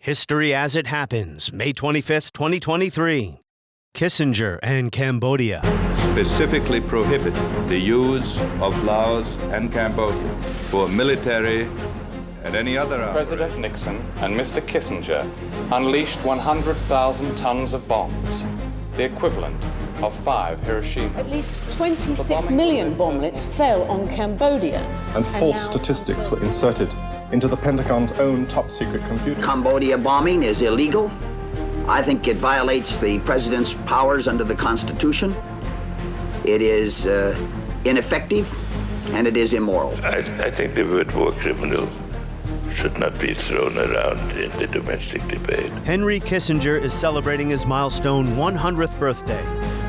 History as it happens, May 25th, 2023. Kissinger and Cambodia. Specifically prohibit the use of Laos and Cambodia for military and any other... President Nixon and Mr. Kissinger unleashed 100,000 tons of bombs, the equivalent of 5 Hiroshima. At least 26 million bomblets fell on Cambodia. And false statistics were inserted into the Pentagon's own top-secret computer. Cambodia bombing is illegal. I think it violates the president's powers under the Constitution. It is ineffective, and it is immoral. I think the word war criminal should not be thrown around in the domestic debate. Henry Kissinger is celebrating his milestone 100th birthday,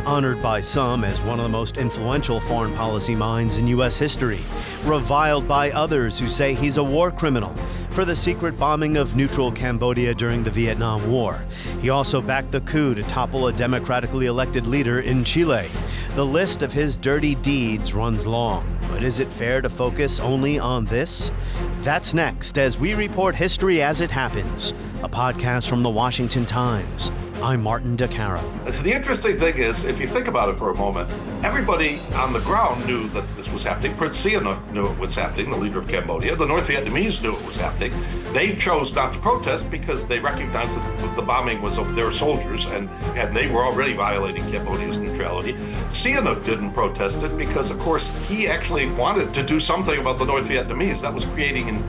honored by some as one of the most influential foreign policy minds in U.S. history, reviled by others who say he's a war criminal for the secret bombing of neutral Cambodia during the Vietnam War. He also backed the coup to topple a democratically elected leader in Chile. The list of his dirty deeds runs long, but is it fair to focus only on this? That's next as we report history as it happens, a podcast from the Washington Times. I'm Martin DeCaro. The interesting thing is, if you think about it for a moment, everybody on the ground knew that this was happening. Prince Sihanouk knew it was happening, the leader of Cambodia. The North Vietnamese knew it was happening. They chose not to protest because they recognized that the bombing was of their soldiers, and they were already violating Cambodia's neutrality. Sihanouk didn't protest it because, of course, he actually wanted to do something about the North Vietnamese. That was creating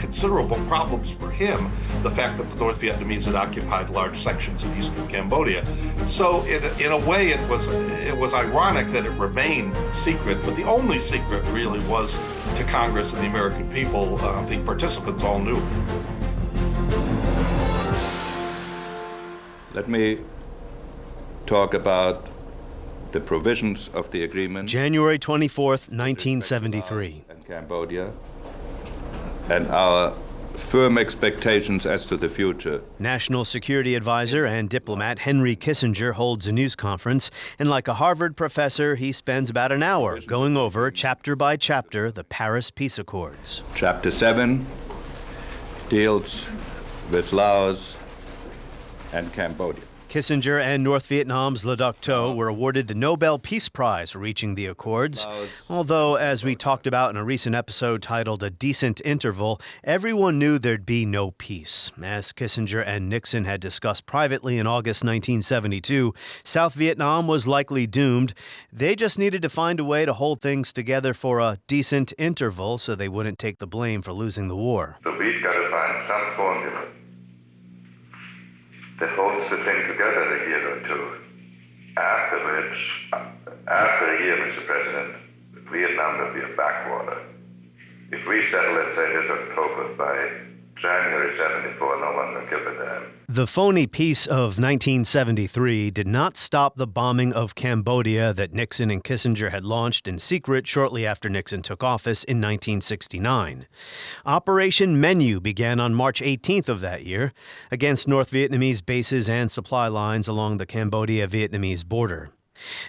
considerable problems for him, the fact that the North Vietnamese had occupied large sections of eastern Cambodia. So in a way, it was ironic that it remained secret, but the only secret really was to Congress and the American people. The participants all knew. Let me talk about the provisions of the agreement. January 24th, 1973. And Cambodia, and our firm expectations as to the future. National Security Advisor and diplomat Henry Kissinger holds a news conference, and like a Harvard professor, he spends about an hour going over, chapter by chapter, the Paris Peace Accords. Chapter 7 deals with Laos and Cambodia. Kissinger and North Vietnam's Le Duc Tho were awarded the Nobel Peace Prize for reaching the accords. Although, as we talked about in a recent episode titled A Decent Interval, everyone knew there'd be no peace. As Kissinger and Nixon had discussed privately in August 1972, South Vietnam was likely doomed. They just needed to find a way to hold things together for a decent interval so they wouldn't take the blame for losing the war. So we've got to find some formula that holds the thing together a year or two. After a year, Mr. President, Vietnam will be a backwater. If we settle, let's say, this October, by January 74, no one will give a damn. The phony peace of 1973 did not stop the bombing of Cambodia that Nixon and Kissinger had launched in secret shortly after Nixon took office in 1969. Operation Menu began on March 18th of that year against North Vietnamese bases and supply lines along the Cambodia-Vietnamese border.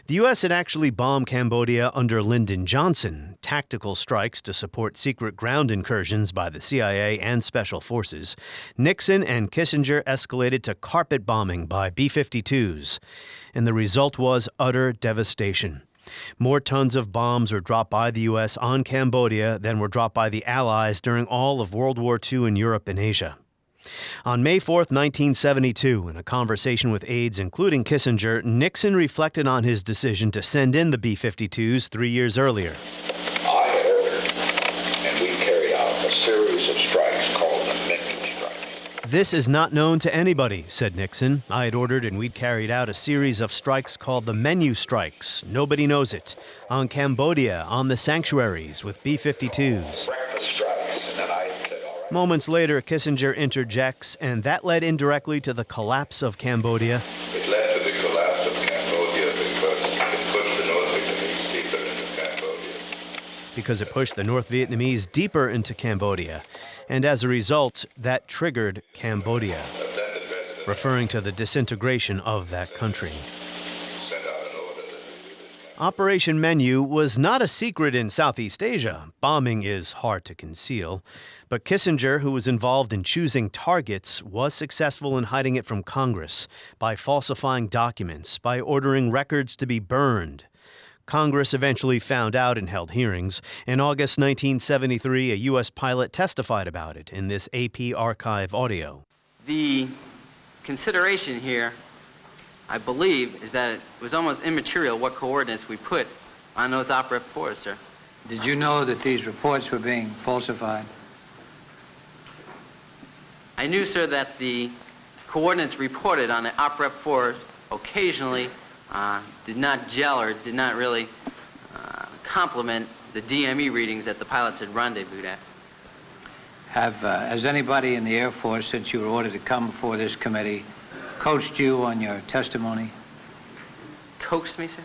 The U.S. had actually bombed Cambodia under Lyndon Johnson, tactical strikes to support secret ground incursions by the CIA and special forces. Nixon and Kissinger escalated to carpet bombing by B-52s, and the result was utter devastation. More tons of bombs were dropped by the U.S. on Cambodia than were dropped by the Allies during all of World War II in Europe and Asia. On May 4th, 1972, in a conversation with aides, including Kissinger, Nixon reflected on his decision to send in the B-52s 3 years earlier. I had ordered, and we carried out a series of strikes called the Menu strikes. This is not known to anybody, said Nixon. I had ordered and we'd carried out a series of strikes called the Menu strikes. Nobody knows it. On Cambodia, on the sanctuaries with B-52s. Breakfast strikes, and then I said, all right. Moments later, Kissinger interjects, and that led indirectly to the collapse of Cambodia. It led to the collapse of Cambodia because it pushed the North Vietnamese deeper into Cambodia. Because it pushed the North Vietnamese deeper into Cambodia. And as a result, that triggered Cambodia, referring to the disintegration of that country. Operation Menu was not a secret in Southeast Asia. Bombing is hard to conceal. But Kissinger, who was involved in choosing targets, was successful in hiding it from Congress by falsifying documents, by ordering records to be burned. Congress eventually found out and held hearings. In August 1973, a U.S. pilot testified about it in this AP archive audio. The consideration here, I believe, is that it was almost immaterial what coordinates we put on those op rep 4s, sir. Did you know that these reports were being falsified? I knew, sir, that the coordinates reported on the op rep 4 occasionally did not gel or did not really complement the DME readings that the pilots had rendezvoused at. Has anybody in the Air Force, since you were ordered to come before this committee, coached you on your testimony? Coaxed me, sir?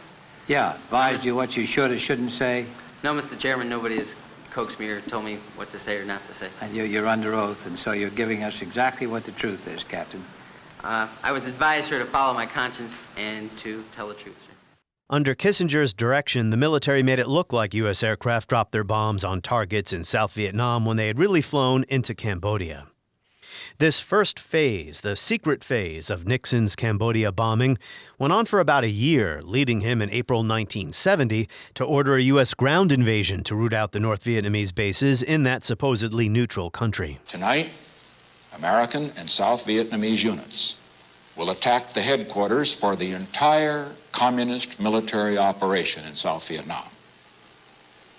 Yeah, advised you what you should or shouldn't say? No, Mr. Chairman, nobody has coaxed me or told me what to say or not to say. And you're under oath, and so you're giving us exactly what the truth is, Captain. I was advised, sir, to follow my conscience and to tell the truth, sir. Under Kissinger's direction, the military made it look like U.S. aircraft dropped their bombs on targets in South Vietnam when they had really flown into Cambodia. This first phase, the secret phase of Nixon's Cambodia bombing, went on for about a year, leading him in April 1970 to order a U.S. ground invasion to root out the North Vietnamese bases in that supposedly neutral country. Tonight, American and South Vietnamese units will attack the headquarters for the entire communist military operation in South Vietnam.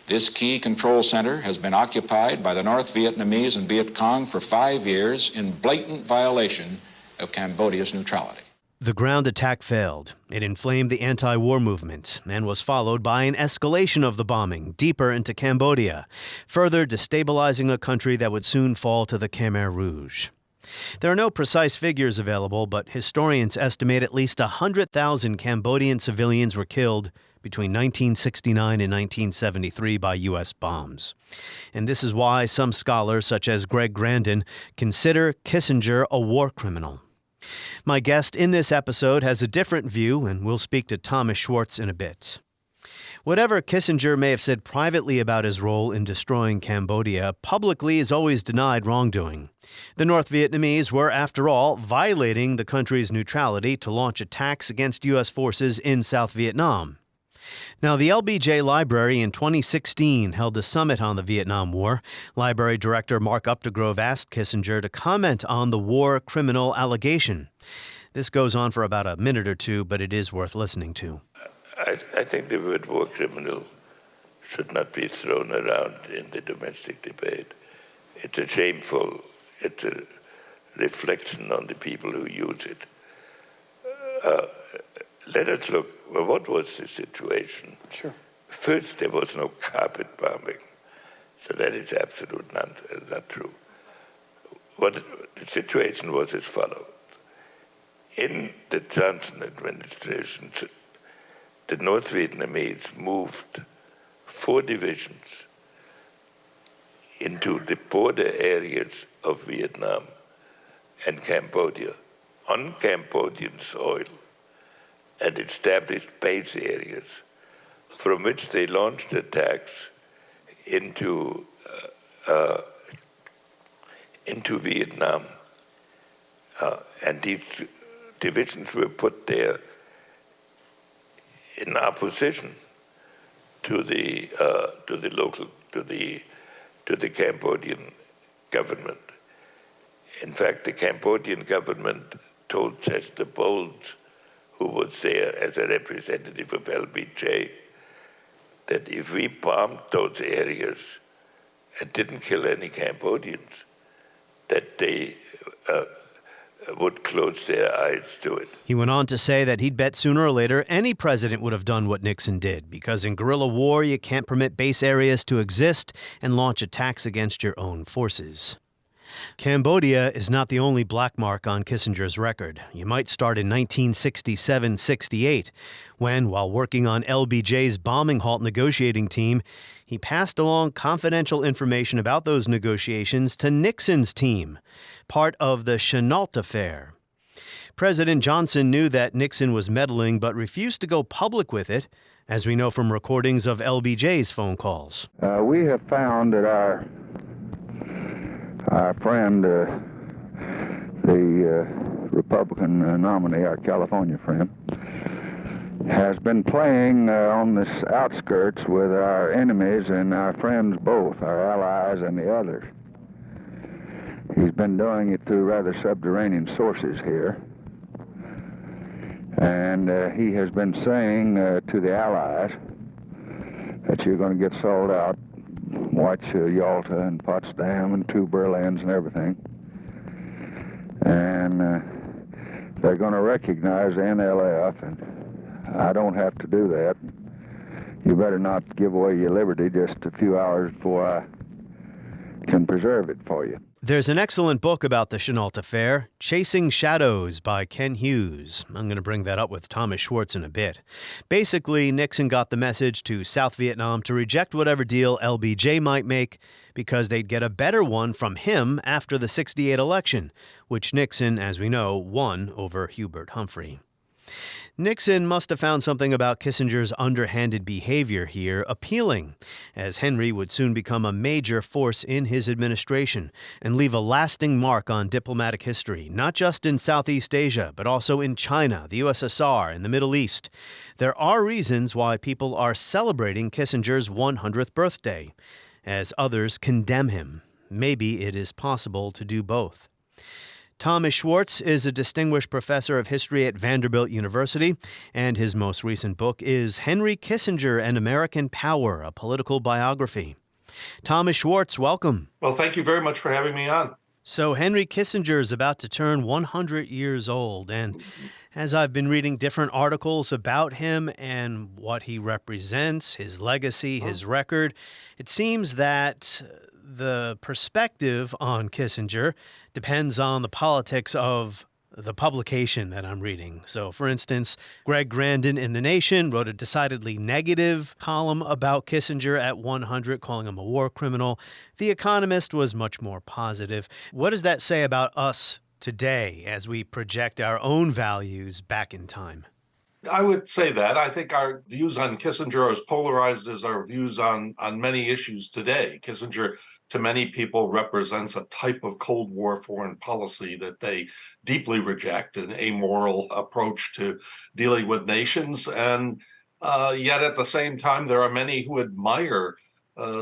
This key control center has been occupied by the North Vietnamese and Viet Cong for 5 years in blatant violation of Cambodia's neutrality. The ground attack failed. It inflamed the anti-war movement and was followed by an escalation of the bombing deeper into Cambodia, further destabilizing a country that would soon fall to the Khmer Rouge. There are no precise figures available, but historians estimate at least 100,000 Cambodian civilians were killed between 1969 and 1973 by U.S. bombs. And this is why some scholars, such as Greg Grandin, consider Kissinger a war criminal. My guest in this episode has a different view, and we'll speak to Thomas Schwartz in a bit. Whatever Kissinger may have said privately about his role in destroying Cambodia, publicly is always denied wrongdoing. The North Vietnamese were, after all, violating the country's neutrality to launch attacks against U.S. forces in South Vietnam. Now, the LBJ Library in 2016 held a summit on the Vietnam War. Library Director Mark Updegrove asked Kissinger to comment on the war criminal allegation. This goes on for about a minute or two, but it is worth listening to. I think the word war criminal should not be thrown around in the domestic debate. It's a reflection on the people who use it. Let us look, well, what was the situation? Sure. First, there was no carpet bombing, so that is absolutely not true. What the situation was as follows. In the Johnson administration, the North Vietnamese moved 4 divisions into the border areas of Vietnam and Cambodia on Cambodian soil and established base areas from which they launched attacks into Vietnam. And these divisions were put there in opposition to the Cambodian government. In fact, the Cambodian government told Chester Bowles, who was there as a representative of LBJ, that if we bombed those areas and didn't kill any Cambodians, that they would close their eyes to it. He went on to say that he'd bet sooner or later any president would have done what Nixon did, because in guerrilla war you can't permit base areas to exist and launch attacks against your own forces. Cambodia is not the only black mark on Kissinger's record. You might start in 1967-68, when, while working on LBJ's bombing halt negotiating team, he passed along confidential information about those negotiations to Nixon's team, part of the Chenault affair. President Johnson knew that Nixon was meddling but refused to go public with it, as we know from recordings of LBJ's phone calls. We have found that our friend, the Republican nominee, our California friend, has been playing on the outskirts with our enemies and our friends both, our allies and the others. He's been doing it through rather subterranean sources here. And he has been saying to the allies that you're going to get sold out. Watch Yalta and Potsdam and two Berlins and everything. And they're going to recognize the NLF, and I don't have to do that. You better not give away your liberty just a few hours before I can preserve it for you. There's an excellent book about the Chennault affair, Chasing Shadows by Ken Hughes. I'm going to bring that up with Thomas Schwartz in a bit. Basically, Nixon got the message to South Vietnam to reject whatever deal LBJ might make because they'd get a better one from him after the '68 election, which Nixon, as we know, won over Hubert Humphrey. Nixon must have found something about Kissinger's underhanded behavior here appealing, as Henry would soon become a major force in his administration and leave a lasting mark on diplomatic history, not just in Southeast Asia, but also in China, the USSR, and the Middle East. There are reasons why people are celebrating Kissinger's 100th birthday, as others condemn him. Maybe it is possible to do both. Thomas Schwartz is a distinguished professor of history at Vanderbilt University, and his most recent book is Henry Kissinger and American Power, a Political Biography. Thomas Schwartz, welcome. Well, thank you very much for having me on. So Henry Kissinger is about to turn 100 years old, and as I've been reading different articles about him and what he represents, his legacy, his record, it seems that the perspective on Kissinger depends on the politics of the publication that I'm reading. So, for instance, Greg Grandin in The Nation wrote a decidedly negative column about Kissinger at 100, calling him a war criminal. The Economist was much more positive. What does that say about us today as we project our own values back in time? I would say that. I think our views on Kissinger are as polarized as our views on many issues today. Kissinger, to many people, represents a type of Cold War foreign policy that they deeply reject, an amoral approach to dealing with nations. And yet at the same time, there are many who admire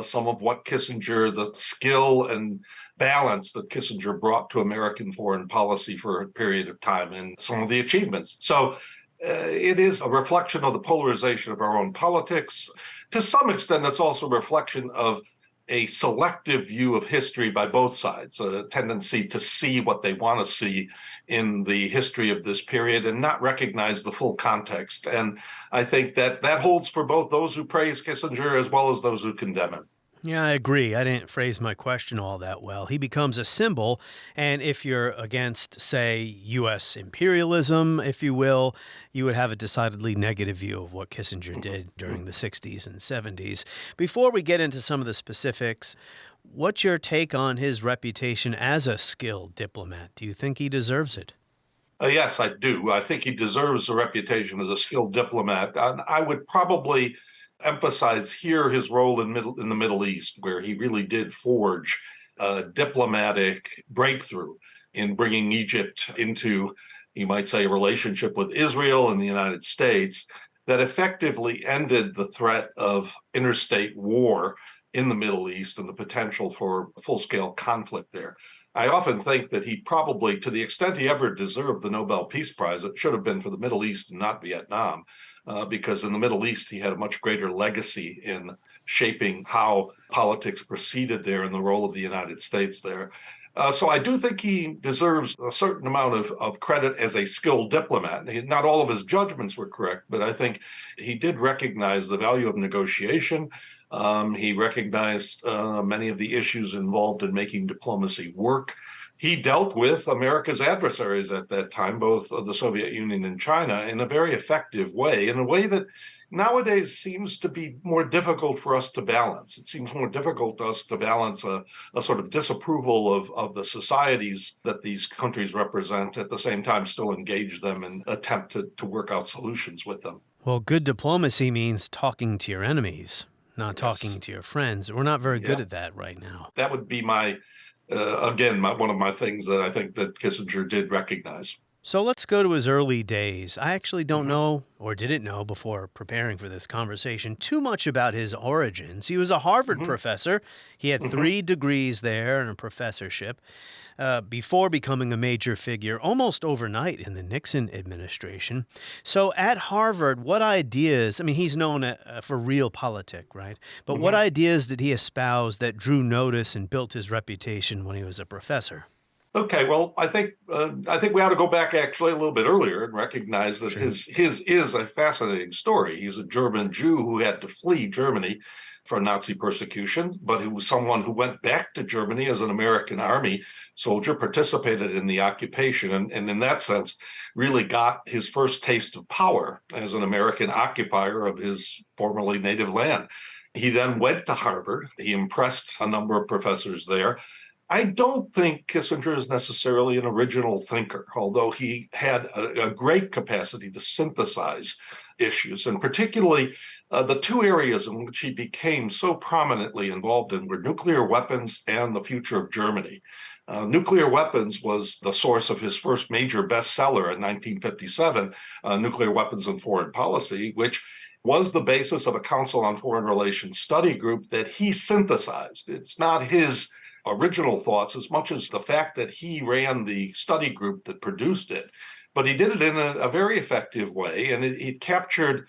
some of what Kissinger, the skill and balance that Kissinger brought to American foreign policy for a period of time and some of the achievements. So it is a reflection of the polarization of our own politics. To some extent, it's also a reflection of a selective view of history by both sides, a tendency to see what they want to see in the history of this period and not recognize the full context. And I think that holds for both those who praise Kissinger as well as those who condemn him. Yeah, I agree. I didn't phrase my question all that well. He becomes a symbol, and if you're against, say, U.S. imperialism, if you will, you would have a decidedly negative view of what Kissinger did during the 60s and 70s. Before we get into some of the specifics, what's your take on his reputation as a skilled diplomat? Do you think he deserves it? Yes, I do. I think he deserves a reputation as a skilled diplomat. And I would probably emphasize here his role in the Middle East, where he really did forge a diplomatic breakthrough in bringing Egypt into, you might say, a relationship with Israel and the United States that effectively ended the threat of interstate war in the Middle East and the potential for full-scale conflict there. I often think that he probably, to the extent he ever deserved the Nobel Peace Prize, it should have been for the Middle East and not Vietnam. Because in the Middle East, he had a much greater legacy in shaping how politics proceeded there and the role of the United States there. So I do think he deserves a certain amount of credit as a skilled diplomat. Not all of his judgments were correct, but I think he did recognize the value of negotiation. He recognized many of the issues involved in making diplomacy work. he dealt with America's adversaries at that time, both the Soviet Union and China, in a very effective way, in a way that nowadays seems to be more difficult for us to balance. It seems more difficult to us to balance a sort of disapproval of the societies that these countries represent, at the same time still engage them and attempt to work out solutions with them. Well, good diplomacy means talking to your enemies, not talking to your friends. We're not very good at that right now. That would be one of my things that I think that Kissinger did recognize. So let's go to his early days. I actually don't know, or didn't know before preparing for this conversation, too much about his origins. He was a Harvard professor. He had 3 degrees there and a professorship before becoming a major figure almost overnight in the Nixon administration. So at Harvard, what ideas, I mean, he's known for realpolitik, right? But what ideas did he espouse that drew notice and built his reputation when he was a professor? Okay, well, I think we ought to go back actually a little bit earlier and recognize that his is a fascinating story. He's a German Jew who had to flee Germany for Nazi persecution, but he was someone who went back to Germany as an American army soldier, participated in the occupation, and in that sense really got his first taste of power as an American occupier of his formerly native land. He then went to Harvard. He impressed a number of professors there. I don't think Kissinger is necessarily an original thinker, although he had a great capacity to synthesize issues, and particularly the 2 areas in which he became so prominently involved in were nuclear weapons and the future of Germany. Nuclear weapons was the source of his first major bestseller in 1957, Nuclear Weapons and Foreign Policy, which was the basis of a Council on Foreign Relations study group that he synthesized. It's not his original thoughts as much as the fact that he ran the study group that produced it. But he did it in a very effective way, and it captured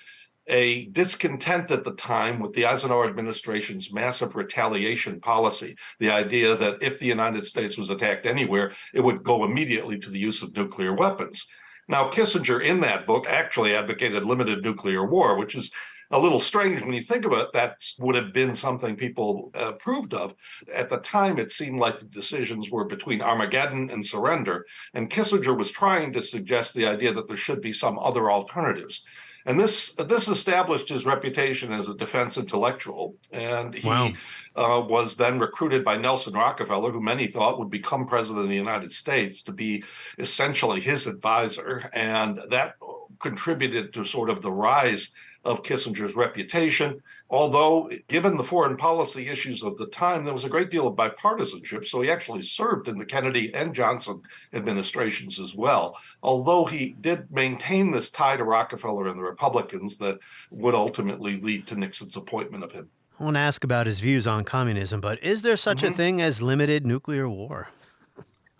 a discontent at the time with the Eisenhower administration's massive retaliation policy, the idea that if the United States was attacked anywhere, it would go immediately to the use of nuclear weapons. Now, Kissinger in that book actually advocated limited nuclear war, which is a little strange when you think about it. That would have been something people approved of. At the time, it seemed like the decisions were between Armageddon and surrender, and Kissinger was trying to suggest the idea that there should be some other alternatives. And this established his reputation as a defense intellectual, and he was then recruited by Nelson Rockefeller, who many thought would become president of the United States, to be essentially his advisor, and that contributed to sort of the rise of Kissinger's reputation. Although, given the foreign policy issues of the time, there was a great deal of bipartisanship, so he actually served in the Kennedy and Johnson administrations as well, although he did maintain this tie to Rockefeller and the Republicans that would ultimately lead to Nixon's appointment of him. I want to ask about his views on communism, but is there such a thing as limited nuclear war?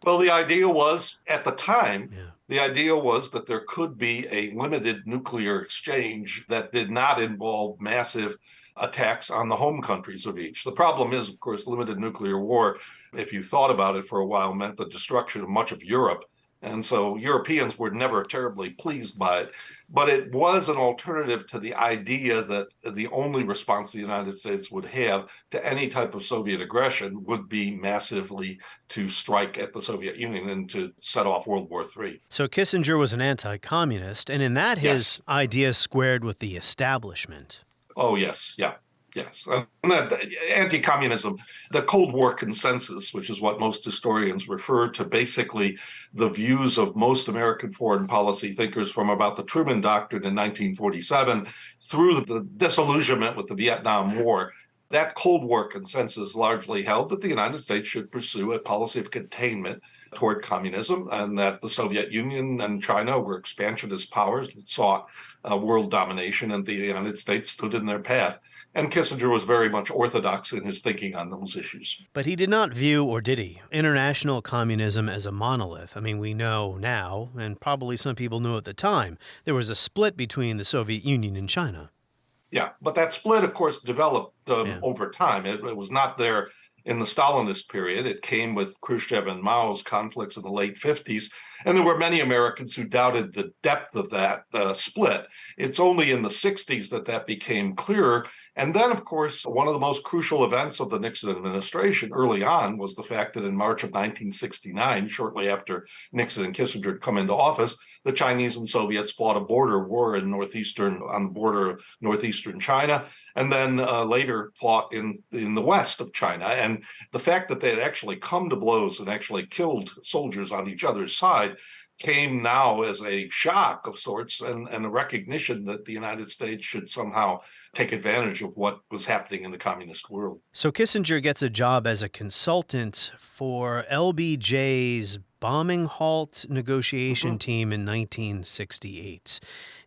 Well, the idea was, at the time, the idea was that there could be a limited nuclear exchange that did not involve massive attacks on the home countries of each. The problem is, of course, limited nuclear war, if you thought about it for a while, meant the destruction of much of Europe. And so Europeans were never terribly pleased by it. But it was an alternative to the idea that the only response the United States would have to any type of Soviet aggression would be massively to strike at the Soviet Union and to set off World War III. So Kissinger was an anti-communist, and in that his ideas squared with the establishment. Oh, yes. Yeah. Yes. Anti-communism, the Cold War consensus, which is what most historians refer to, basically the views of most American foreign policy thinkers from about the Truman Doctrine in 1947 through the disillusionment with the Vietnam War. That Cold War consensus largely held that the United States should pursue a policy of containment toward communism, and that the Soviet Union and China were expansionist powers that sought world domination, and the United States stood in their path. And Kissinger was very much orthodox in his thinking on those issues. But he did not view, or did he, international communism as a monolith. I mean, we know now, and probably some people knew at the time, there was a split between the Soviet Union and China. Yeah, but that split, of course, developed over time. It was not there in the Stalinist period. It came with Khrushchev and Mao's conflicts in the late 50s. And there were many Americans who doubted the depth of that split. It's only in the 60s that became clearer. And then, of course, one of the most crucial events of the Nixon administration early on was the fact that in March of 1969, shortly after Nixon and Kissinger had come into office, the Chinese and Soviets fought a border war on the border of northeastern China, and then later fought in the west of China. And the fact that they had actually come to blows and actually killed soldiers on each other's side came now as a shock of sorts, and a recognition that the United States should somehow take advantage of what was happening in the communist world. So Kissinger gets a job as a consultant for LBJ's bombing halt negotiation team in 1968.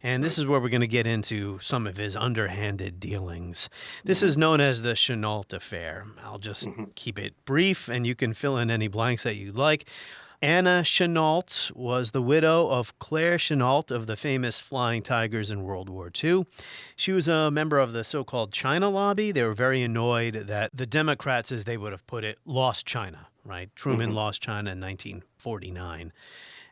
And this is where we're going to get into some of his underhanded dealings. This is known as the Chennault affair. I'll just keep it brief, and you can fill in any blanks that you'd like. Anna Chennault was the widow of Claire Chennault of the famous Flying Tigers in World War II. She was a member of the so-called China lobby. They were very annoyed that the Democrats, as they would have put it, lost China, right? Truman lost China in 1949.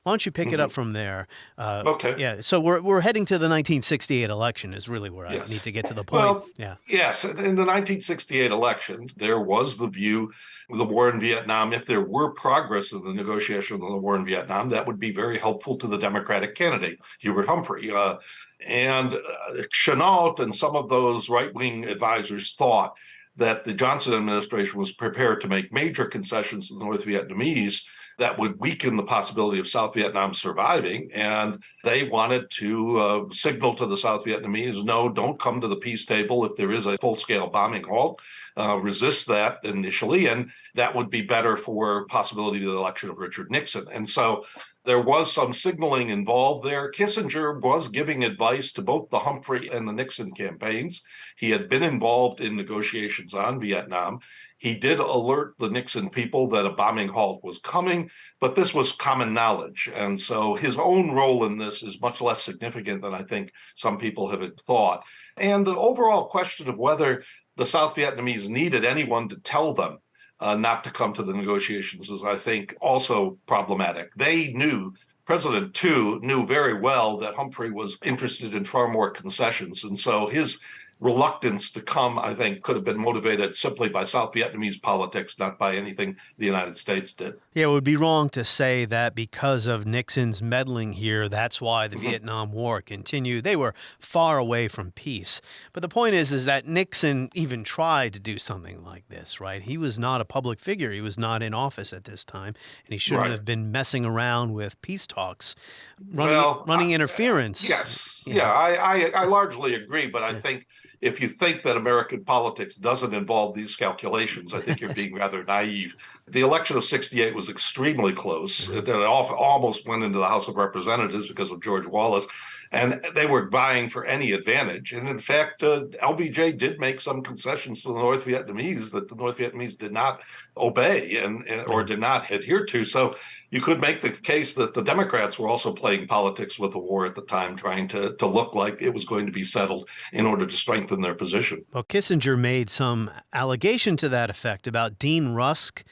Why don't you pick it up from there? Okay. Yeah. So we're heading to the 1968 election is really where I need to get to the point. Well, yes. In the 1968 election, there was the view of the war in Vietnam. If there were progress in the negotiation of the war in Vietnam, that would be very helpful to the Democratic candidate, Hubert Humphrey. And Chennault and some of those right-wing advisors thought that the Johnson administration was prepared to make major concessions to the North Vietnamese that would weaken the possibility of South Vietnam surviving. And they wanted to signal to the South Vietnamese, no, don't come to the peace table if there is a full-scale bombing halt. Resist that initially, and that would be better for possibility of the election of Richard Nixon. And so there was some signaling involved there. Kissinger was giving advice to both the Humphrey and the Nixon campaigns. He had been involved in negotiations on Vietnam. He did alert the Nixon people that a bombing halt was coming, but this was common knowledge. And so his own role in this is much less significant than I think some people have thought. And the overall question of whether the South Vietnamese needed anyone to tell them not to come to the negotiations is, I think, also problematic. They knew, President Tu knew very well that Humphrey was interested in far more concessions. And so his reluctance to come, I think, could have been motivated simply by South Vietnamese politics, not by anything the United States did. Yeah, it would be wrong to say that because of Nixon's meddling here, that's why the Vietnam War continued. They were far away from peace. But the point is that Nixon even tried to do something like this, right? He was not a public figure. He was not in office at this time, and he shouldn't have been messing around with peace talks, running interference. Yes. Yeah, I largely agree, but I think if you think that American politics doesn't involve these calculations, I think you're being rather naive. The election of 68 was extremely close. It almost went into the House of Representatives because of George Wallace, and they were vying for any advantage. And in fact, LBJ did make some concessions to the North Vietnamese that the North Vietnamese did not obey or did not adhere to. So you could make the case that the Democrats were also playing politics with the war at the time, trying to look like it was going to be settled in order to strengthen their position. Well, Kissinger made some allegation to that effect about Dean Rusk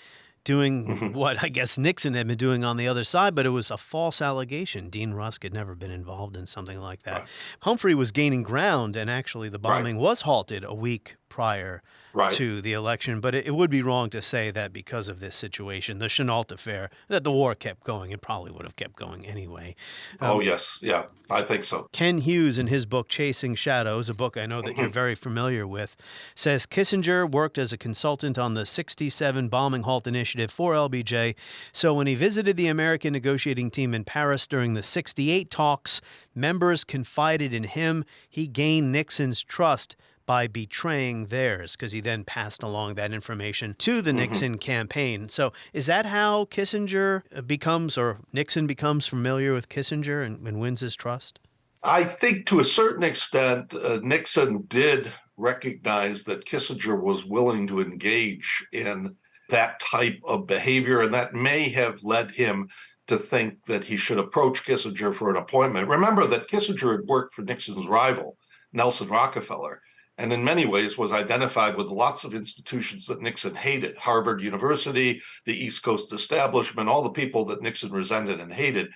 doing what I guess Nixon had been doing on the other side, but it was a false allegation. Dean Rusk had never been involved in something like that. Right. Humphrey was gaining ground, and actually the bombing was halted a week prior to the election. But it would be wrong to say that because of this situation, the Chennault affair, that the war kept going. It probably would have kept going anyway. Yes. Yeah, I think so. Ken Hughes, in his book Chasing Shadows, a book I know that you're very familiar with, says Kissinger worked as a consultant on the 67 bombing halt initiative for LBJ. So when he visited the American negotiating team in Paris during the 68 talks, members confided in him. He gained Nixon's trust by betraying theirs, because he then passed along that information to the Nixon campaign. So is that how Kissinger becomes, or Nixon becomes familiar with Kissinger and wins his trust? I think to a certain extent, Nixon did recognize that Kissinger was willing to engage in that type of behavior, and that may have led him to think that he should approach Kissinger for an appointment. Remember that Kissinger had worked for Nixon's rival, Nelson Rockefeller. and in many ways was identified with lots of institutions that Nixon hated. Harvard University, the East Coast establishment, all the people that Nixon resented and hated.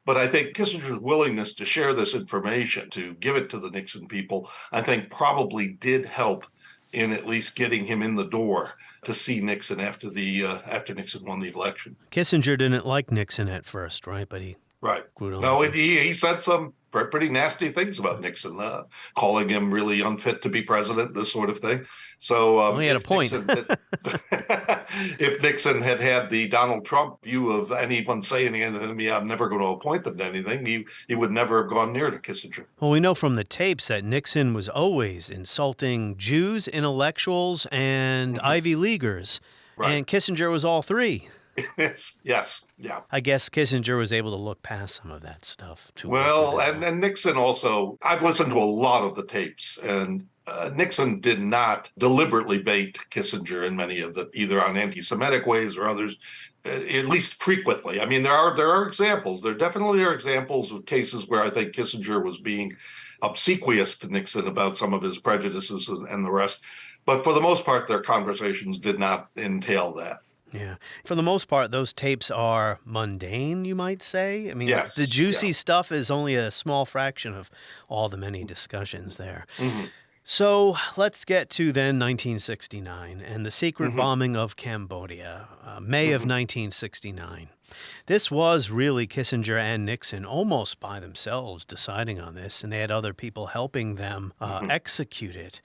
But I think Kissinger's willingness to share this information, to give it to the Nixon people, I think probably did help in at least getting him in the door to see Nixon after Nixon won the election. Kissinger didn't like Nixon at first, right? But he grew to like No, him. he said some pretty nasty things about Nixon, calling him really unfit to be president, this sort of thing. So he had a point. If Nixon had had the Donald Trump view of anyone saying anything to me, I'm never going to appoint them to anything, he would never have gone near to Kissinger. Well, we know from the tapes that Nixon was always insulting Jews, intellectuals, and Ivy Leaguers. Right. And Kissinger was all three. Yes, yeah. I guess Kissinger was able to look past some of that stuff. And Nixon also, I've listened to a lot of the tapes, and Nixon did not deliberately bait Kissinger in many of the, either on anti-Semitic ways or others, at least frequently. I mean, there are examples. There definitely are examples of cases where I think Kissinger was being obsequious to Nixon about some of his prejudices and the rest. But for the most part, their conversations did not entail that. Yeah. For the most part, those tapes are mundane, you might say. I mean, yes, the juicy stuff is only a small fraction of all the many discussions there. Mm-hmm. So let's get to then 1969 and the secret bombing of Cambodia, May of 1969. This was really Kissinger and Nixon almost by themselves deciding on this, and they had other people helping them execute it.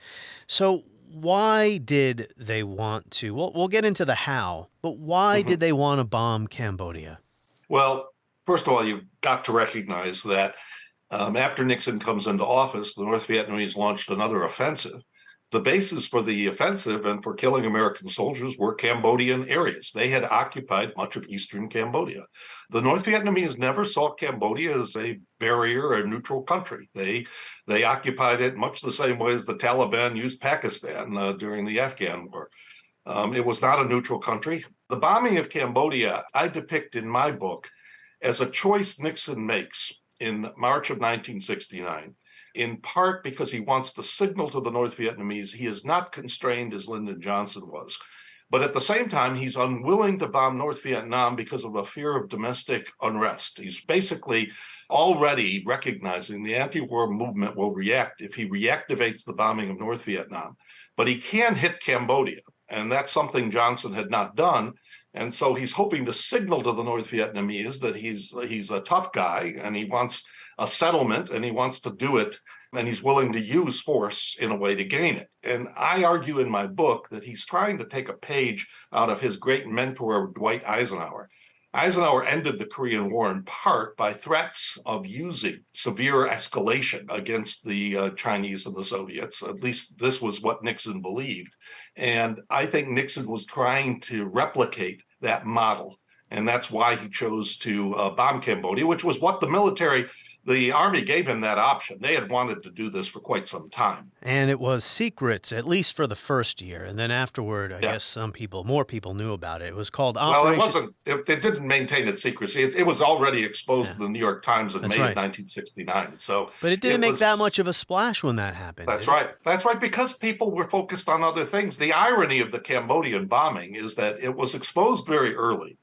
So why did they want to? Well, we'll get into the how, but why did they want to bomb Cambodia? Well, first of all, you've got to recognize that after Nixon comes into office, the North Vietnamese launched another offensive. The basis for the offensive and for killing American soldiers were Cambodian areas. They had occupied much of eastern Cambodia. The North Vietnamese never saw Cambodia as a barrier or a neutral country. They occupied it much the same way as the Taliban used Pakistan during the Afghan war. It was not a neutral country. The bombing of Cambodia, I depict in my book as a choice Nixon makes in March of 1969. In part because he wants to signal to the North Vietnamese he is not constrained as Lyndon Johnson was. But at the same time, he's unwilling to bomb North Vietnam because of a fear of domestic unrest. He's basically already recognizing the anti-war movement will react if he reactivates the bombing of North Vietnam. But he can hit Cambodia, and that's something Johnson had not done. And so he's hoping to signal to the North Vietnamese that he's a tough guy and he wants a settlement and he wants to do it and he's willing to use force in a way to gain it. And I argue in my book that he's trying to take a page out of his great mentor, Dwight Eisenhower. Eisenhower ended the Korean War in part by threats of using severe escalation against the Chinese and the Soviets. At least this was what Nixon believed. And I think Nixon was trying to replicate that model. And that's why he chose to bomb Cambodia, which was what the Army gave him that option. They had wanted to do this for quite some time. And it was secret, at least for the first year. And then afterward, I guess more people knew about it. It was called Operation... Well, it didn't maintain its secrecy. It was already exposed in the New York Times in May of 1969. So, but it didn't make that much of a splash when that happened. That's right. That's right, because people were focused on other things. The irony of the Cambodian bombing is that it was exposed very early.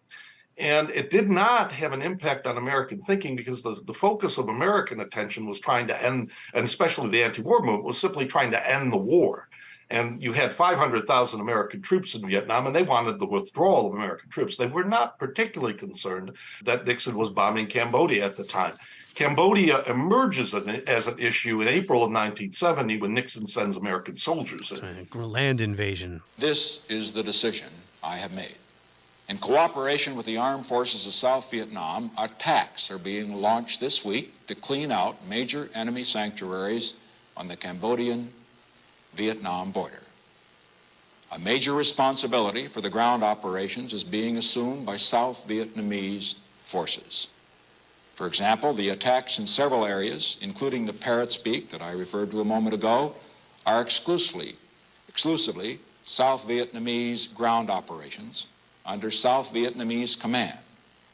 And it did not have an impact on American thinking because the focus of American attention was trying to end, and especially the anti-war movement, was simply trying to end the war. And you had 500,000 American troops in Vietnam, and they wanted the withdrawal of American troops. They were not particularly concerned that Nixon was bombing Cambodia at the time. Cambodia emerges as an issue in April of 1970 when Nixon sends American soldiers in. Land invasion. This is the decision I have made. In cooperation with the armed forces of South Vietnam, attacks are being launched this week to clean out major enemy sanctuaries on the Cambodian-Vietnam border. A major responsibility for the ground operations is being assumed by South Vietnamese forces. For example, the attacks in several areas, including the Parrot's Beak that I referred to a moment ago, are exclusively South Vietnamese ground operations under South Vietnamese command,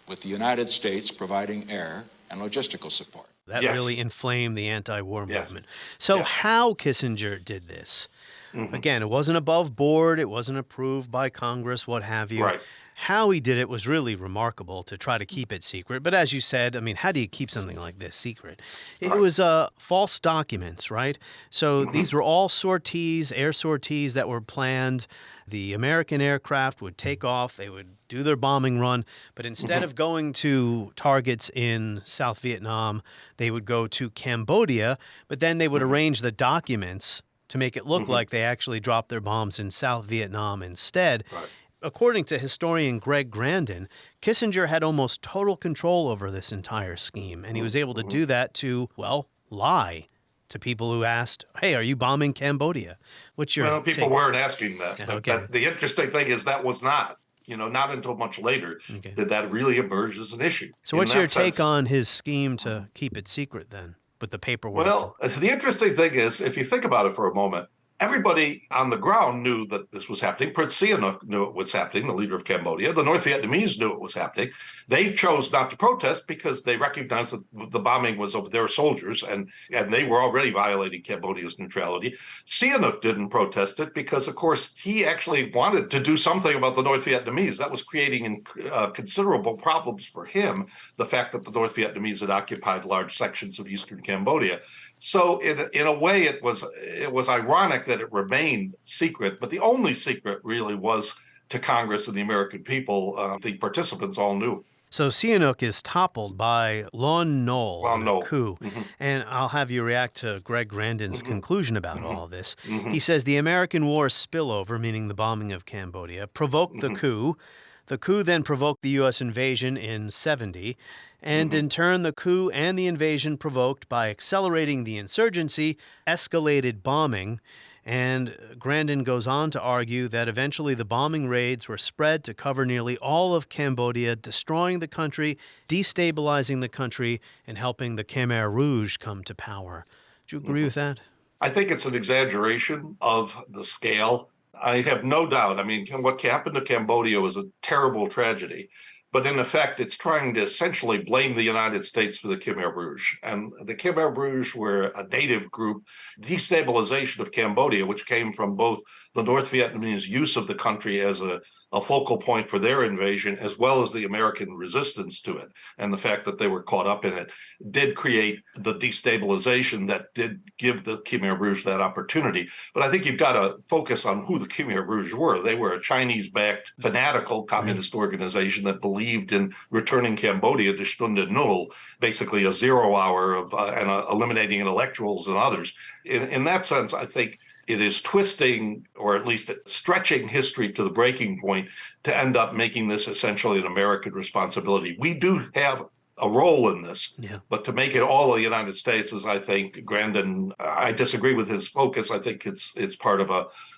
with the United States providing air and logistical support. That Yes. really inflamed the anti-war Yes. movement. So Yes. how Kissinger did this? Again, it wasn't above board. It wasn't approved by Congress, what have you. Right. How he did it was really remarkable to try to keep it secret. But as you said, I mean, how do you keep something like this secret? It was false documents, right? So these were all sorties, air sorties that were planned. The American aircraft would take off. They would do their bombing run. But instead of going to targets in South Vietnam, they would go to Cambodia. But then they would arrange the documents to make it look like they actually dropped their bombs in South Vietnam instead. Right. According to historian Greg Grandin, Kissinger had almost total control over this entire scheme, and he was able to do that to, well, lie to people who asked, hey, are you bombing Cambodia? What's your Well, people take? weren't asking that. Okay. The interesting thing is that was not, not until much later did that really emerge as an issue. So what's your take on his scheme to keep it secret then, with the paperwork? Well, the interesting thing is, if you think about it for a moment, everybody on the ground knew that this was happening. Prince Sihanouk knew it was happening, the leader of Cambodia. The North Vietnamese knew it was happening. They chose not to protest because they recognized that the bombing was of their soldiers, and they were already violating Cambodia's neutrality. Sihanouk didn't protest it because, of course, he actually wanted to do something about the North Vietnamese. That was creating considerable problems for him, the fact that the North Vietnamese had occupied large sections of eastern Cambodia. So in a way, it was ironic that it remained secret, but the only secret really was to Congress and the American people. The participants all knew. So Sihanouk is toppled by Lon Nol in a coup. And I'll have you react to Greg Grandin's conclusion about all of this. He says the American war spillover, meaning the bombing of Cambodia, provoked the coup. The coup then provoked the U.S. invasion in 70, and in turn the coup and the invasion provoked, by accelerating the insurgency, escalated bombing. And Grandin goes on to argue that eventually the bombing raids were spread to cover nearly all of Cambodia, destroying the country, destabilizing the country, and helping the Khmer Rouge come to power. Do you agree with that? I think it's an exaggeration of the scale. I have no doubt. I mean, what happened to Cambodia was a terrible tragedy. But in effect, it's trying to essentially blame the United States for the Khmer Rouge. And the Khmer Rouge were a native group. Destabilization of Cambodia, which came from both the North Vietnamese use of the country as a focal point for their invasion, as well as the American resistance to it, and the fact that they were caught up in it, did create the destabilization that did give the Khmer Rouge that opportunity. But I think you've got to focus on who the Khmer Rouge were. They were a Chinese-backed, fanatical communist organization that believed in returning Cambodia to Stunde Null, basically a 0 hour of and eliminating intellectuals and others. In that sense, I think it is twisting, or at least stretching history to the breaking point to end up making this essentially an American responsibility. We do have a role in this, but to make it all the United States is, I think, Grandin, I disagree with his focus. I think it's part of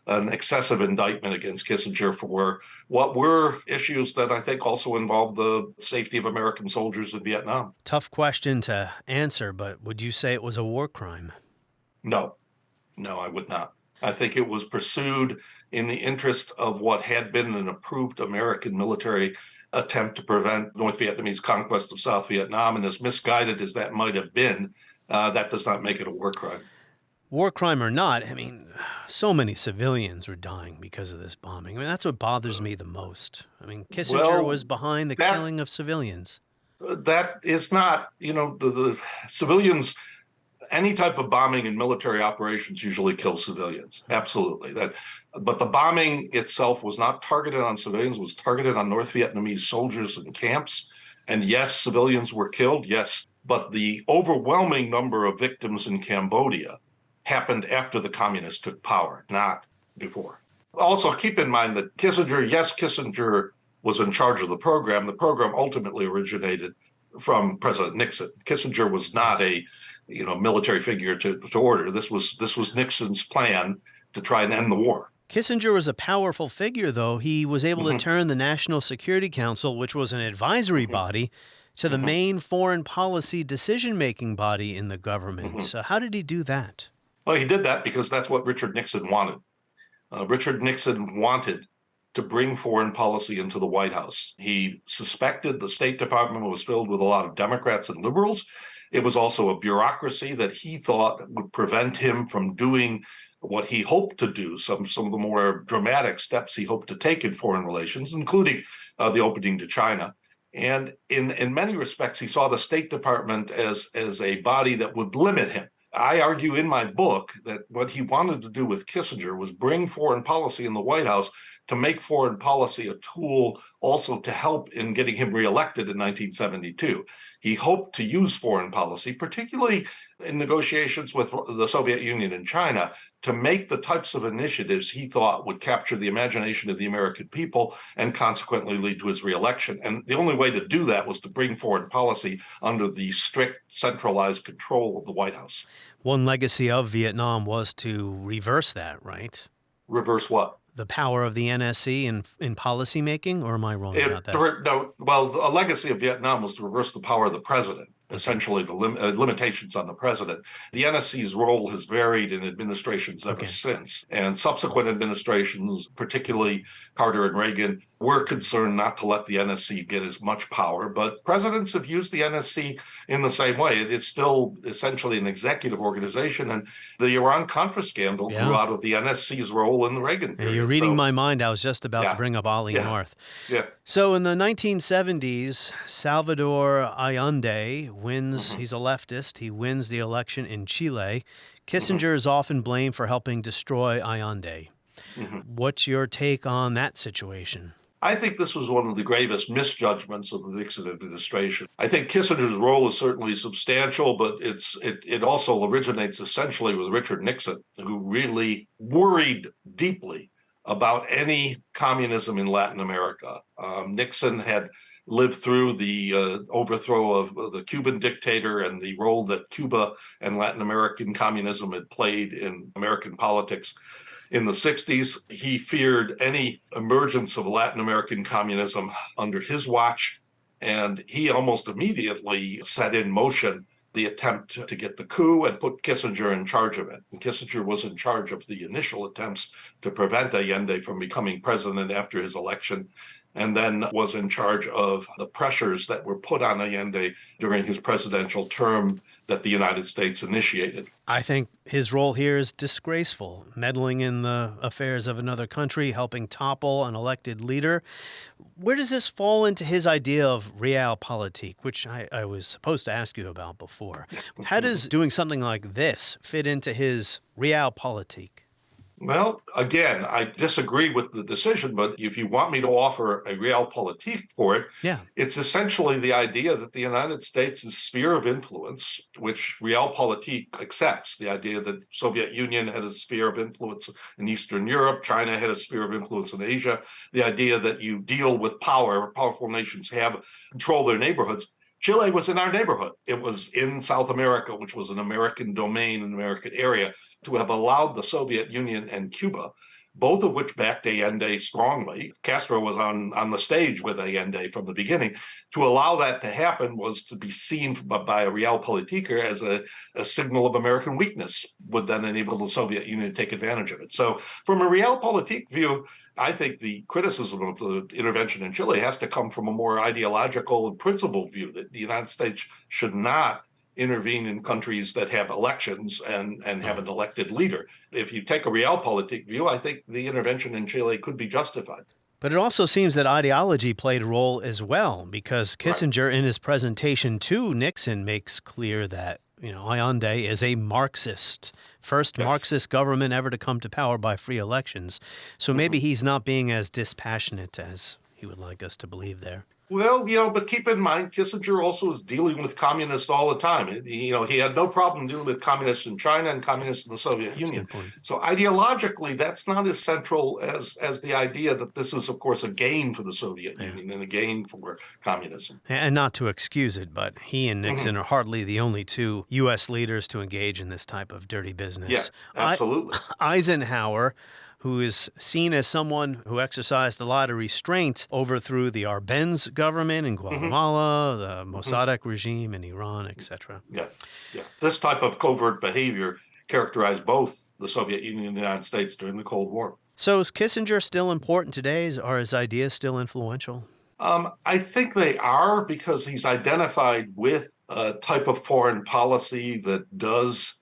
an excessive indictment against Kissinger for what were issues that I think also involve the safety of American soldiers in Vietnam. Tough question to answer, but would you say it was a war crime? No, I would not. I think it was pursued in the interest of what had been an approved American military attempt to prevent North Vietnamese conquest of South Vietnam. And as misguided as that might have been, that does not make it a war crime. War crime or not, I mean, so many civilians were dying because of this bombing. I mean, that's what bothers me the most. I mean, Kissinger was behind the killing of civilians. That is not, the civilians. Any type of bombing in military operations usually kills civilians. Absolutely. But the bombing itself was not targeted on civilians, it was targeted on North Vietnamese soldiers and camps. And yes, civilians were killed, yes. But the overwhelming number of victims in Cambodia happened after the communists took power, not before. Also, keep in mind that Kissinger was in charge of the program. The program ultimately originated from President Nixon. Kissinger was not a military figure to order. This was Nixon's plan to try and end the war. Kissinger was a powerful figure, though. He was able to turn the National Security Council, which was an advisory body, to the main foreign policy decision-making body in the government. So how did he do that? Well, he did that because that's what Richard Nixon wanted. Richard Nixon wanted to bring foreign policy into the White House. He suspected the State Department was filled with a lot of Democrats and liberals, It was also a bureaucracy that he thought would prevent him from doing what he hoped to do, some of the more dramatic steps he hoped to take in foreign relations, including the opening to China. And in many respects, he saw the State Department as a body that would limit him. I argue in my book that what he wanted to do with Kissinger was bring foreign policy in the White House to make foreign policy a tool also to help in getting him reelected in 1972. He hoped to use foreign policy, particularly in negotiations with the Soviet Union and China, to make the types of initiatives he thought would capture the imagination of the American people and consequently lead to his reelection. And the only way to do that was to bring foreign policy under the strict centralized control of the White House. One legacy of Vietnam was to reverse that, right? Reverse what? The power of the NSC in policymaking, or am I wrong about that? No, well, a legacy of Vietnam was to reverse the power of the president, essentially the limitations on the president. The NSC's role has varied in administrations ever since, and subsequent administrations, particularly Carter and Reagan, were concerned not to let the NSC get as much power, but presidents have used the NSC in the same way. It is still essentially an executive organization, and the Iran-Contra scandal grew out of the NSC's role in the Reagan period. You're reading my mind. I was just about to bring up Ali North. Yeah. So in the 1970s, Salvador Allende wins. He's a leftist. He wins the election in Chile. Kissinger is often blamed for helping destroy Allende. What's your take on that situation? I think this was one of the gravest misjudgments of the Nixon administration. I think Kissinger's role is certainly substantial, but it also originates essentially with Richard Nixon, who really worried deeply about any communism in Latin America. Nixon had lived through the overthrow of the Cuban dictator and the role that Cuba and Latin American communism had played in American politics. In the 60s, he feared any emergence of Latin American communism under his watch, and he almost immediately set in motion the attempt to get the coup and put Kissinger in charge of it. And Kissinger was in charge of the initial attempts to prevent Allende from becoming president after his election, and then was in charge of the pressures that were put on Allende during his presidential term that the United States initiated. I think his role here is disgraceful, meddling in the affairs of another country, helping topple an elected leader. Where does this fall into his idea of realpolitik, which I was supposed to ask you about before? How does doing something like this fit into his realpolitik? Well, again, I disagree with the decision, but if you want me to offer a realpolitik for it, it's essentially the idea that the United States' sphere of influence, which realpolitik accepts, the idea that Soviet Union had a sphere of influence in Eastern Europe, China had a sphere of influence in Asia, the idea that you deal with power, powerful nations have control their neighborhoods. Chile was in our neighborhood. It was in South America, which was an American domain, an American area. To have allowed the Soviet Union and Cuba, both of which backed Allende strongly. Castro was on the stage with Allende from the beginning. To allow that to happen was to be seen by a realpolitiker as a signal of American weakness, would then enable the Soviet Union to take advantage of it. So from a realpolitik view, I think the criticism of the intervention in Chile has to come from a more ideological and principled view that the United States should not intervene in countries that have elections and have an elected leader. If you take a realpolitik view, I think the intervention in Chile could be justified. But it also seems that ideology played a role as well, because Kissinger, in his presentation to Nixon, makes clear that, Allende is a Marxist, first Marxist government ever to come to power by free elections. So maybe he's not being as dispassionate as he would like us to believe there. Well, but keep in mind, Kissinger also is dealing with communists all the time. He had no problem dealing with communists in China and communists in the Soviet Union. So ideologically, that's not as central as the idea that this is, of course, a gain for the Soviet Union and a gain for communism. And not to excuse it, but he and Nixon are hardly the only two U.S. leaders to engage in this type of dirty business. Yeah, absolutely. Eisenhower, who is seen as someone who exercised a lot of restraint, overthrew the Arbenz government in Guatemala, the Mossadegh regime in Iran, etc. Yeah. This type of covert behavior characterized both the Soviet Union and the United States during the Cold War. So is Kissinger still important today? Are his ideas still influential? I think they are, because he's identified with a type of foreign policy that does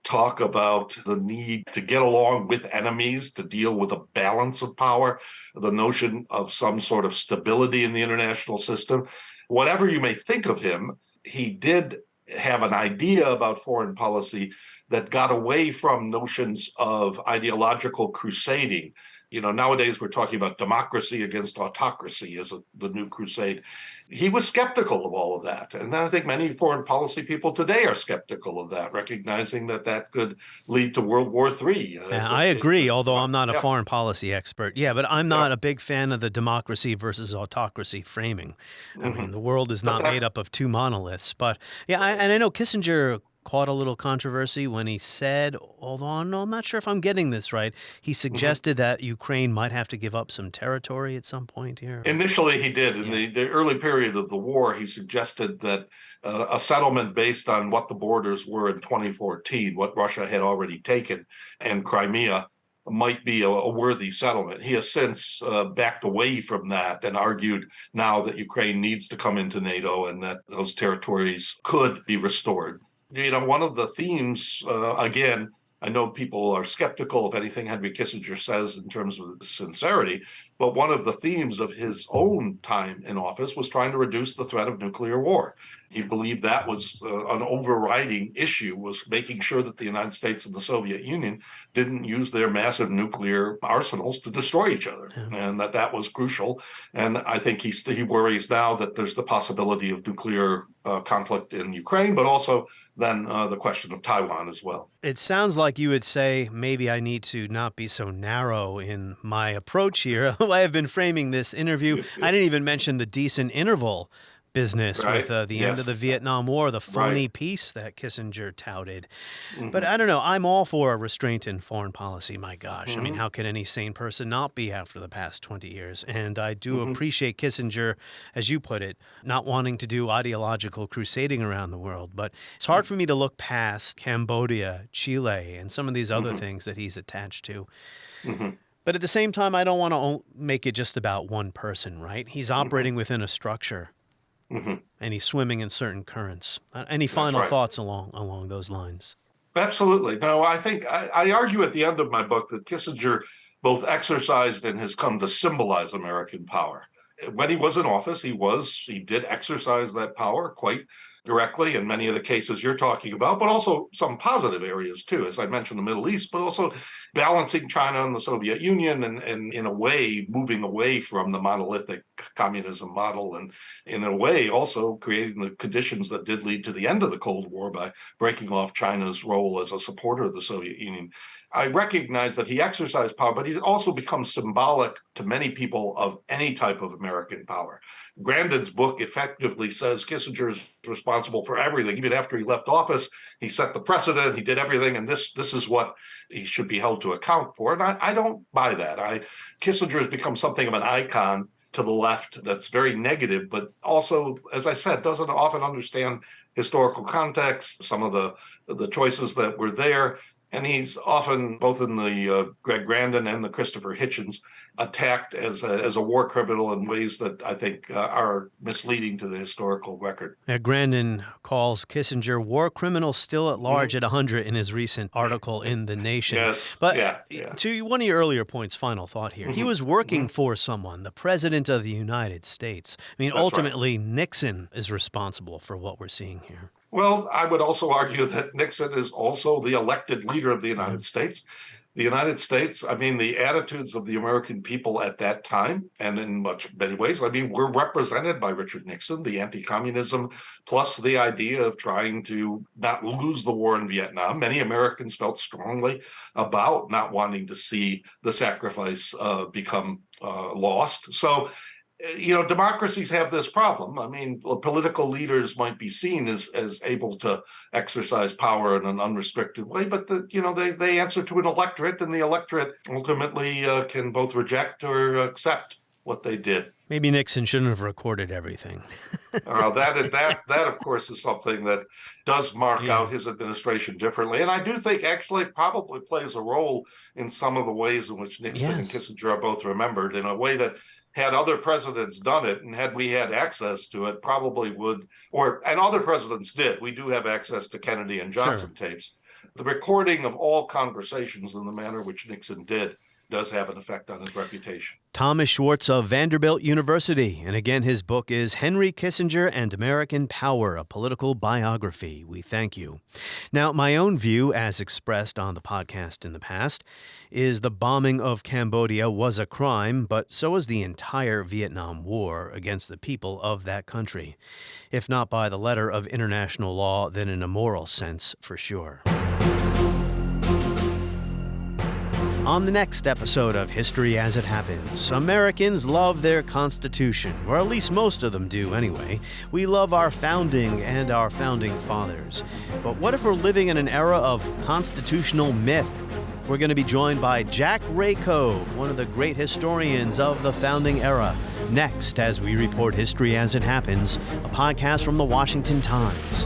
talk about the need to get along with enemies, to deal with a balance of power, the notion of some sort of stability in the international system. Whatever you may think of him, he did have an idea about foreign policy that got away from notions of ideological crusading. Nowadays we're talking about democracy against autocracy as the new crusade. He was skeptical of all of that. And I think many foreign policy people today are skeptical of that, recognizing that could lead to World War III. I agree, although I'm not a foreign policy expert. Yeah, but I'm not a big fan of the democracy versus autocracy framing. I mean, the world is not made up of two monoliths. But I know Kissinger caught a little controversy when he said, although I'm not sure if I'm getting this right, he suggested that Ukraine might have to give up some territory at some point here. Initially, he did. In the early period of the war, he suggested that a settlement based on what the borders were in 2014, what Russia had already taken, and Crimea might be a worthy settlement. He has since backed away from that and argued now that Ukraine needs to come into NATO and that those territories could be restored. One of the themes, again, I know people are skeptical of anything Henry Kissinger says in terms of sincerity, but one of the themes of his own time in office was trying to reduce the threat of nuclear war. He believed that was an overriding issue, was making sure that the United States and the Soviet Union didn't use their massive nuclear arsenals to destroy each other, and that was crucial. And I think he worries now that there's the possibility of nuclear conflict in Ukraine, but also then the question of Taiwan as well. It sounds like you would say maybe I need to not be so narrow in my approach here. I have been framing this interview. I didn't even mention the decent interval business with the end of the Vietnam War, the phony peace that Kissinger touted. But I don't know. I'm all for restraint in foreign policy. My gosh. I mean, how can any sane person not be after the past 20 years? And I do appreciate Kissinger, as you put it, not wanting to do ideological crusading around the world. But it's hard for me to look past Cambodia, Chile, and some of these other things that he's attached to. But at the same time, I don't want to make it just about one person, right? He's operating within a structure. And he's swimming in certain currents. Any final thoughts along those lines? Absolutely. No, I think I argue at the end of my book that Kissinger both exercised and has come to symbolize American power. When he was in office, he did exercise that power quite directly in many of the cases you're talking about, but also some positive areas too, as I mentioned, the Middle East, but also balancing China and the Soviet Union and in a way moving away from the monolithic communism model, and in a way also creating the conditions that did lead to the end of the Cold War by breaking off China's role as a supporter of the Soviet Union. I recognize that he exercised power, but he's also become symbolic to many people of any type of American power. Grandin's book effectively says Kissinger is responsible for everything. Even after he left office, he set the precedent, he did everything, and this is what he should be held to account for. And I don't buy that. Kissinger has become something of an icon to the left that's very negative, but also, as I said, doesn't often understand historical context, some of the choices that were there. And he's often, both in the Greg Grandin and the Christopher Hitchens, attacked as a war criminal in ways that I think are misleading to the historical record. Grandin calls Kissinger war criminal still at large at 100 in his recent article in The Nation. Yes. But to one of your earlier points, final thought here, he was working for someone, the President of the United States. I mean, ultimately, Nixon is responsible for what we're seeing here. Well, I would also argue that Nixon is also the elected leader of the United States. The United States, I mean, the attitudes of the American people at that time, and in many ways, I mean, were represented by Richard Nixon, the anti-communism, plus the idea of trying to not lose the war in Vietnam. Many Americans felt strongly about not wanting to see the sacrifice become lost. So, democracies have this problem. I mean, political leaders might be seen as able to exercise power in an unrestricted way, but they answer to an electorate, and the electorate ultimately can both reject or accept what they did. Maybe Nixon shouldn't have recorded everything. That of course is something that does mark out his administration differently, and I do think actually probably plays a role in some of the ways in which Nixon and Kissinger are both remembered, in a way that had other presidents done it, and had we had access to it, probably would, and other presidents did. We do have access to Kennedy and Johnson tapes. The recording of all conversations in the manner which Nixon did does have an effect on his reputation. Thomas Schwartz of Vanderbilt University. And again, his book is Henry Kissinger and American Power, a Political Biography. We thank you. Now, my own view, as expressed on the podcast in the past, is the bombing of Cambodia was a crime, but so was the entire Vietnam War against the people of that country. If not by the letter of international law, then in a moral sense, for sure. On the next episode of History as It Happens, Americans love their Constitution, or at least most of them do anyway. We love our founding and our founding fathers. But what if we're living in an era of constitutional myth? We're going to be joined by Jack Rakove, one of the great historians of the founding era, next as we report History as It Happens, a podcast from the Washington Times.